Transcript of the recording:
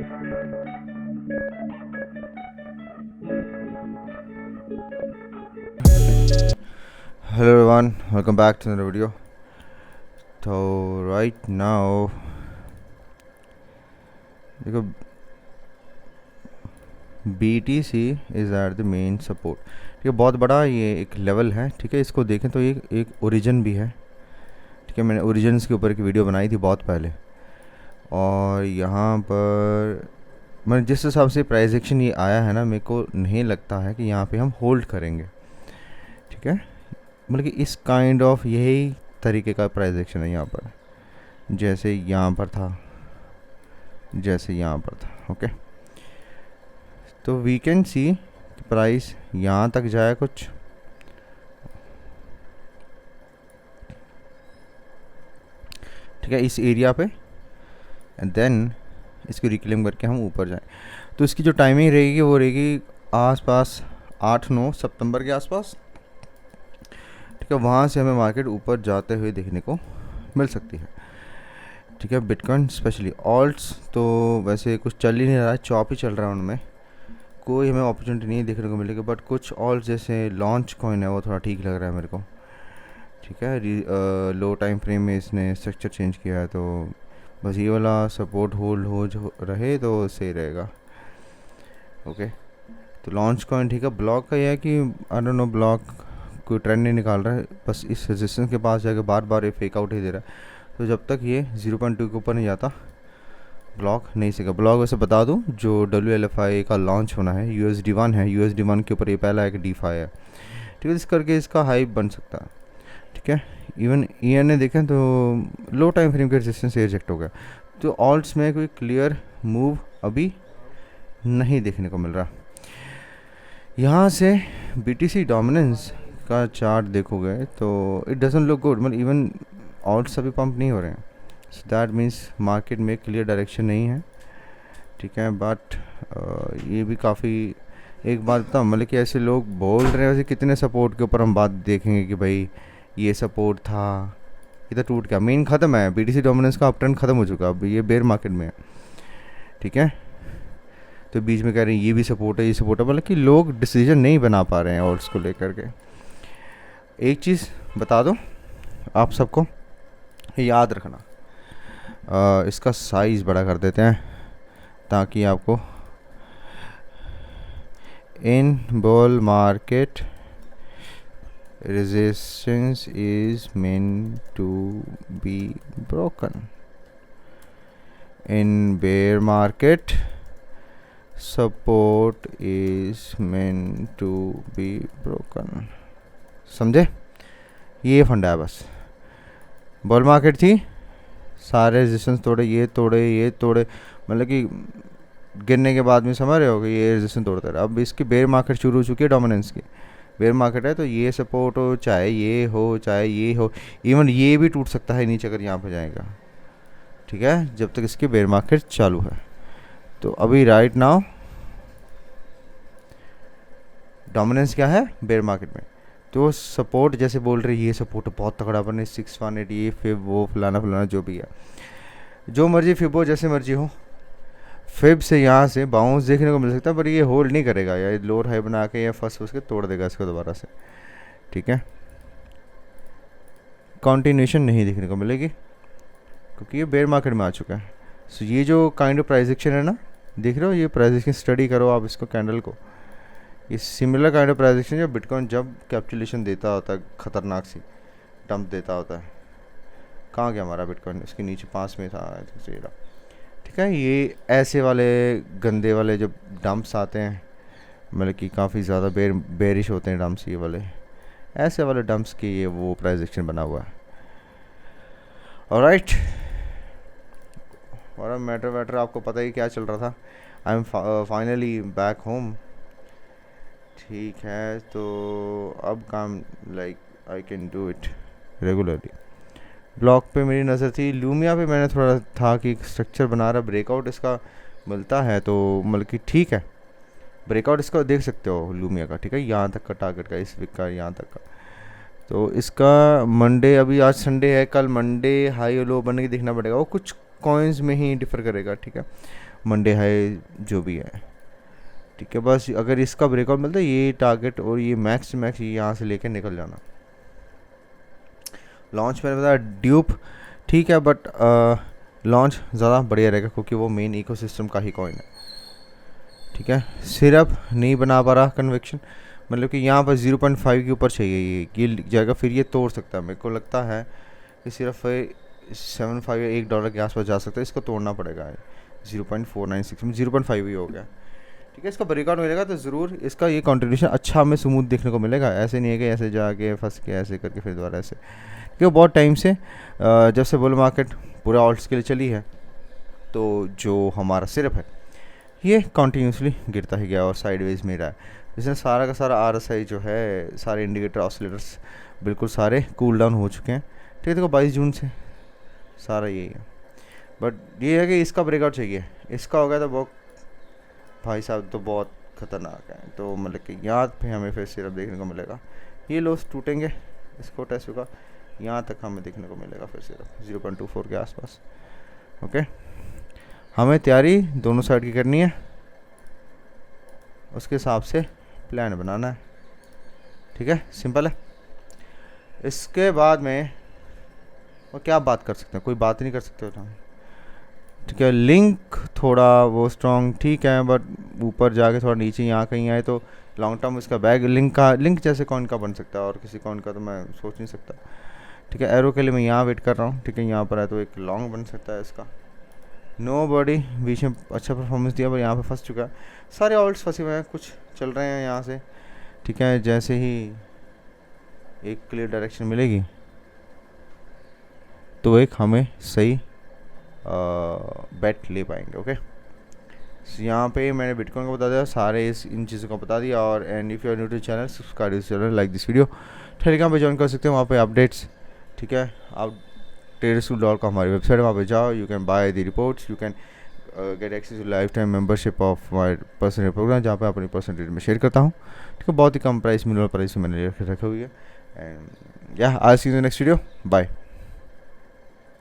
Hello everyone, welcome back to another video. So right now देखो BTC is at the main support. ठीक है, बहुत बड़ा ये एक लेवल है। ठीक है, इसको देखें तो ये एक ओरिजिन भी है। ठीक है, मैंने ओरिजिन्स के ऊपर एक वीडियो बनाई थी बहुत पहले, और यहाँ पर मैं जिस हिसाब से प्राइस एक्शन ये आया है ना, मेरे को नहीं लगता है कि यहाँ पे हम होल्ड करेंगे। ठीक है, मतलब कि इस काइंड ऑफ यही तरीके का प्राइस एक्शन है यहाँ पर, जैसे यहाँ पर था, जैसे यहाँ पर था। ओके, तो वी कैन सी प्राइस यहाँ तक जाए कुछ, ठीक है, इस एरिया पे, एंड देन इसको रिक्लेम करके हम ऊपर जाएं। तो इसकी जो टाइमिंग रहेगी वो रहेगी आसपास 8-9 सितंबर के आसपास। ठीक है, वहाँ से हमें मार्केट ऊपर जाते हुए देखने को मिल सकती है। ठीक है, बिटकॉइन स्पेशली, ऑल्ट्स तो वैसे कुछ चल ही नहीं रहा है, चॉप ही चल रहा है, उनमें कोई हमें अपॉर्चुनिटी नहीं देखने को मिलेगी। बट कुछ ऑल्ट्स जैसे लॉन्च कॉइन है वो थोड़ा ठीक लग रहा है मेरे को। ठीक है, लो टाइम फ्रेम में इसने स्ट्रक्चर चेंज किया है, तो बस ये वाला सपोर्ट होल्ड हो जो रहे तो सही रहेगा। ओके, तो लॉन्च कॉइन ठीक है। ब्लॉक का यह है कि आई डोंट नो, ब्लॉक कोई ट्रेंड नहीं निकाल रहा है, बस इस रेजिस्टेंस के पास जाके बार बार ये फेक आउट ही दे रहा है। तो जब तक ये 0.2 के ऊपर नहीं जाता ब्लॉक नहीं सीखा। ब्लॉक वैसे बता दूं, जो WLFI का लॉन्च होना है USD1 है, USD1 के ऊपर ये पहला एक DeFi है। ठीक है, इस करके इसका हाइप बन सकता है। ठीक है, इवन ENA देखें तो लो टाइम फ्रेम के रेजिस्टेंस से रिजेक्ट हो गया। तो ऑल्ट्स में कोई क्लियर मूव अभी नहीं देखने को मिल रहा। यहाँ से BTC डोमिनेंस का चार्ट देखोगे तो इट डजंट लुक गुड, मतलब इवन ऑल्ट्स अभी पंप नहीं हो रहे हैं। सो दैट मीन्स मार्केट में क्लियर डायरेक्शन नहीं है। ठीक है, बट ये भी काफ़ी, एक बात बताऊँ, मतलब कि ऐसे लोग बोल रहे हैं, वैसे कितने सपोर्ट के ऊपर हम बात देखेंगे कि भाई ये सपोर्ट था, ये तो टूट गया, मेन ख़त्म है, BTC डोमिनेंस का अप ट्रेंड ख़त्म हो चुका, अब ये बेयर मार्केट में है। ठीक है, तो बीच में कह रहे हैं ये भी सपोर्ट है, ये सपोर्ट है, मतलब कि लोग डिसीजन नहीं बना पा रहे हैं ऑल्ट्स को लेकर के। एक चीज़ बता दो आप सबको, याद रखना, इसका साइज़ बड़ा कर देते हैं ताकि आपको इन bull market resistance is meant to be broken, in bear market support is meant to be broken। समझे, ये फंडा है बस। बुल मार्केट थी, सारे रेजिस्टेंस तोड़े, ये तोड़े, ये तोड़े, मतलब कि गिरने के बाद में समझ रहे हो कि ये रेजिस्टेंस तोड़ते रहे। अब इसकी बेयर मार्केट शुरू हो चुकी है, डोमिनेंस की बेयर मार्केट है, तो ये सपोर्ट हो, चाहे ये हो, चाहे ये हो, इवन ये भी टूट सकता है नीचे अगर यहाँ पे जाएगा। ठीक है, जब तक इसकी बेयर मार्केट चालू है। तो अभी राइट नाउ डोमिनेंस क्या है बेयर मार्केट में, तो सपोर्ट जैसे बोल रहे ये सपोर्ट बहुत तगड़ा बने, 618, ये फिब वो फलाना फलाना जो भी है, जो मर्जी फिब हो, जैसे मर्जी हो, फिब से यहाँ से बाउंस देखने को मिल सकता है, पर ये होल्ड नहीं करेगा, या लोअर हाई बना के या फर्स्ट उसके तोड़ देगा इसको दोबारा से। ठीक है, कंटिन्यूशन नहीं देखने को मिलेगी क्योंकि ये बेयर मार्केट में आ चुका है। सो ये जो काइंड ऑफ प्राइस एक्शन है ना, देख रहे हो, ये प्राइस एक्शन स्टडी करो आप इसको, कैंडल को, ये similar kind of price action जब बिटकॉइन जब कैपिटुलेशन देता होता है, ख़तरनाक सी डंप देता होता है। कहाँ गया हमारा बिटकॉइन, इसके नीचे 5 में था। ठीक है, ये ऐसे वाले गंदे वाले जब डंप्स आते हैं, मतलब कि काफ़ी ज़्यादा बेरिश होते हैं डंप्स, ये वाले ऐसे वाले डंप्स की ये वो प्राइस एक्शन बना हुआ है। ऑलराइट, और मैटर आपको पता ही क्या चल रहा था। I am finally back home. ठीक है, तो अब काम like I can do it regularly. Block पे मेरी नज़र थी, लूमिया पे मैंने थोड़ा था कि स्ट्रक्चर बना रहा, ब्रेकआउट इसका मिलता है तो मतलब कि ठीक है, ब्रेकआउट इसका देख सकते हो लूमिया का। ठीक है, यहाँ तक का टारगेट का, इस वीक का यहाँ तक का, तो इसका मंडे, अभी आज संडे है, कल मंडे हाई और लो बनने की देखना पड़ेगा, वो कुछ कॉइन्स में ही डिफर करेगा। ठीक है, मंडे हाई जो भी है, ठीक है। बस अगर इसका ब्रेकआउट मिलता है ये टारगेट और ये मैक्स टू मैक्स यहाँ से लेके निकल जाना। लॉन्च मैंने बताया ड्यूप ठीक है, बट लॉन्च ज़्यादा बढ़िया रहेगा क्योंकि वो मेन इकोसिस्टम का ही कॉइन है, ठीक है। सिर्फ नहीं बना पा रहा कन्विक्शन, मतलब कि यहाँ पर 0.5 के ऊपर चाहिए ये जाएगा, फिर ये तोड़ सकता है। मेरे को लगता है कि सिर्फ 7.5 या $1 के आसपास जा सकता है, इसको तोड़ना पड़ेगा। 0.496 में 0.5 ही हो गया, ठीक है। इसका ब्रेकआउट मिलेगा तो ज़रूर इसका ये कंट्रीब्यूशन अच्छा हमें स्मूथ देखने को मिलेगा। ऐसे नहीं है कि ऐसे जाके फंस के ऐसे करके फिर दोबारा ऐसे, क्योंकि बहुत टाइम से जब से बुल मार्केट पूरा ऑल्ट्स के लिए चली है तो जो हमारा सिर्फ है ये कंटिन्यूसली गिरता ही गया और साइडवेज में रहा है। जिसने सारा का सारा RSI जो है, सारे इंडिकेटर ऑसिलेटर्स बिल्कुल सारे कूल डाउन हो चुके हैं, ठीक है। देखो 22 जून से सारा यही है, बट ये है कि इसका ब्रेकआउट चाहिए। इसका हो गया तो बहुत भाई साहब तो बहुत ख़तरनाक है। तो मतलब कि यहाँ पे हमें फिर सिर्फ देखने को मिलेगा ये लोस टूटेंगे इसको टेस्ट होगा, यहाँ तक हमें देखने को मिलेगा फिर सिर्फ 0.24 के आसपास। ओके, हमें तैयारी दोनों साइड की करनी है, उसके हिसाब से प्लान बनाना है, ठीक है। सिंपल है। इसके बाद में और क्या बात कर सकते हैं, कोई बात नहीं कर सकते हो, ठीक है। लिंक थोड़ा वो स्ट्रॉन्ग ठीक है, बट ऊपर जाके थोड़ा नीचे यहाँ कहीं आए तो लॉन्ग टर्म इसका बैग लिंक जैसे कौन का बन सकता है और किसी कौन का तो मैं सोच नहीं सकता, ठीक है। एरो के लिए मैं यहाँ वेट कर रहा हूँ, ठीक है। यहाँ पर है तो एक लॉन्ग बन सकता है इसका। नो बॉडी बीच में अच्छा परफॉर्मेंस दिया पर यहाँ पे फंस चुका है। सारे ऑल्ट्स फंसे हुए हैं, कुछ चल रहे हैं यहाँ से, ठीक है। जैसे ही एक क्लियर डायरेक्शन मिलेगी तो एक हमें सही बेट ले पाएंगे। ओके, यहाँ पे मैंने बिटकॉइन को बता दिया, सारे इन चीज़ों को बता दिया। और and if you are new to channel subscribe this channel, like this video. Telegram पे ज्वाइन कर सकते हैं, वहाँ पे अपडेट्स, ठीक है। आप TradeSchool.com हमारी वेबसाइट है, वहाँ पे जाओ, you can buy the reports, you can get access to life time membership of my personal program, जहाँ पे अपनी पर्सनल डिटेल में शेयर करता हूँ, ठीक है। बहुत ही कम प्राइस, मिनिमल प्राइस में मैंने रखी हुई है। And yeah I see you in the next video, bye.